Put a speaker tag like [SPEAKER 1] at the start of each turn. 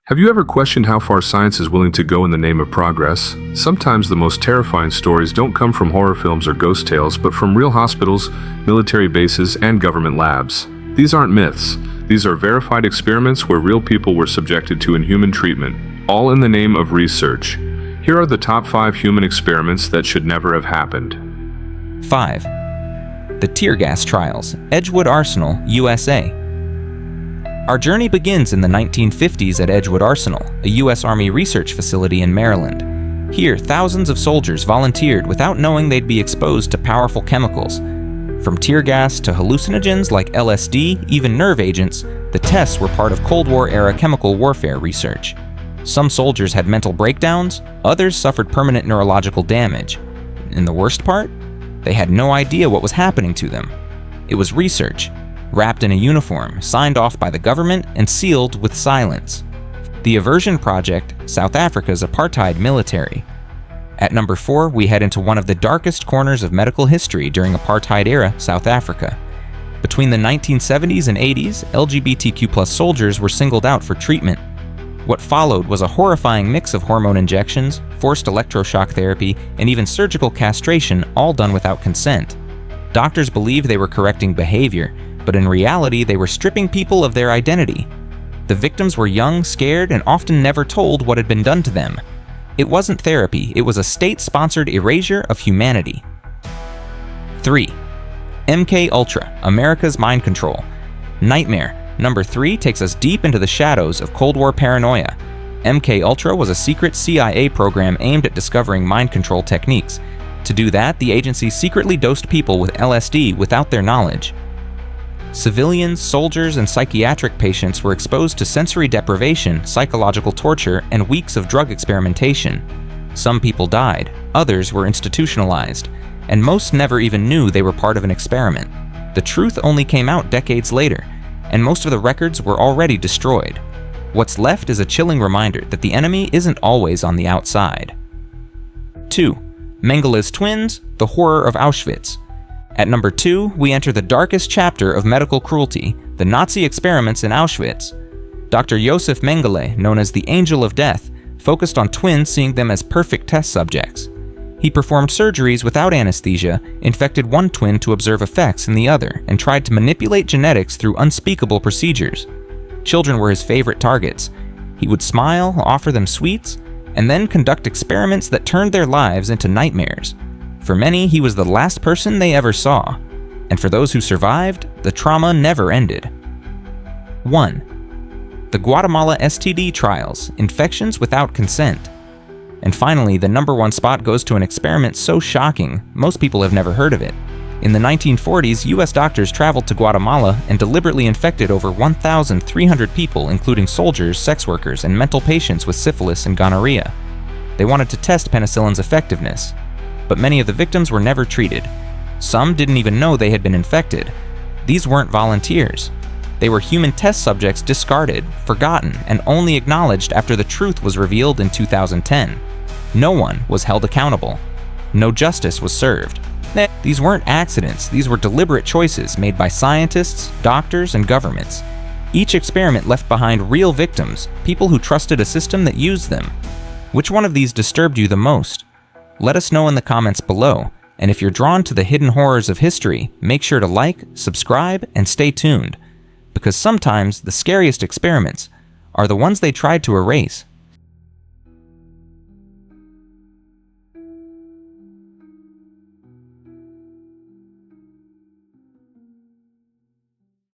[SPEAKER 1] Have you ever questioned how far science is willing to go in the name of progress? Sometimes the most terrifying stories don't come from horror films or ghost tales, but from real hospitals, military bases, and government labs. These aren't myths. These are verified experiments where real people were subjected to inhuman treatment, all in the name of research. Here are the top 5 human experiments that should never have happened.
[SPEAKER 2] 5. The Tear Gas Trials, Edgewood Arsenal, USA. Our journey begins in the 1950s at Edgewood Arsenal, a U.S. Army research facility in Maryland. Here, thousands of soldiers volunteered without knowing they'd be exposed to powerful chemicals. From tear gas to hallucinogens like LSD, even nerve agents, the tests were part of Cold War-era chemical warfare research. Some soldiers had mental breakdowns, others suffered permanent neurological damage. And the worst part? They had no idea what was happening to them. It was research, wrapped in a uniform, signed off by the government, and sealed with silence. The Aversion Project, South Africa's apartheid military. At number 4, we head into one of the darkest corners of medical history during apartheid-era South Africa. Between the 1970s and 80s, LGBTQ+ soldiers were singled out for treatment. What followed was a horrifying mix of hormone injections, forced electroshock therapy, and even surgical castration, all done without consent. Doctors believed they were correcting behavior, but in reality, they were stripping people of their identity. The victims were young, scared, and often never told what had been done to them. It wasn't therapy, it was a state-sponsored erasure of humanity. 3. MK Ultra, America's Mind Control. Nightmare. Number 3 takes us deep into the shadows of Cold War paranoia. MK Ultra was a secret CIA program aimed at discovering mind control techniques. To do that, the agency secretly dosed people with LSD without their knowledge. Civilians, soldiers, and psychiatric patients were exposed to sensory deprivation, psychological torture, and weeks of drug experimentation. Some people died, others were institutionalized, and most never even knew they were part of an experiment. The truth only came out decades later, and most of the records were already destroyed. What's left is a chilling reminder that the enemy isn't always on the outside. 2. Mengele's twins, the horror of Auschwitz. At number 2, we enter the darkest chapter of medical cruelty, the Nazi experiments in Auschwitz. Dr. Josef Mengele, known as the Angel of Death, focused on twins, seeing them as perfect test subjects. He performed surgeries without anesthesia, infected one twin to observe effects in the other, and tried to manipulate genetics through unspeakable procedures. Children were his favorite targets. He would smile, offer them sweets, and then conduct experiments that turned their lives into nightmares. For many, he was the last person they ever saw. And for those who survived, the trauma never ended. 1. The Guatemala STD Trials, Infections Without Consent. And finally, the number 1 spot goes to an experiment so shocking, most people have never heard of it. In the 1940s, US doctors traveled to Guatemala and deliberately infected over 1,300 people, including soldiers, sex workers, and mental patients with syphilis and gonorrhea. They wanted to test penicillin's effectiveness. But many of the victims were never treated. Some didn't even know they had been infected. These weren't volunteers. They were human test subjects discarded, forgotten, and only acknowledged after the truth was revealed in 2010. No one was held accountable. No justice was served. These weren't accidents, these were deliberate choices made by scientists, doctors, and governments. Each experiment left behind real victims, people who trusted a system that used them. Which one of these disturbed you the most? Let us know in the comments below, and if you're drawn to the hidden horrors of history, make sure to like, subscribe, and stay tuned, because sometimes the scariest experiments are the ones they tried to erase.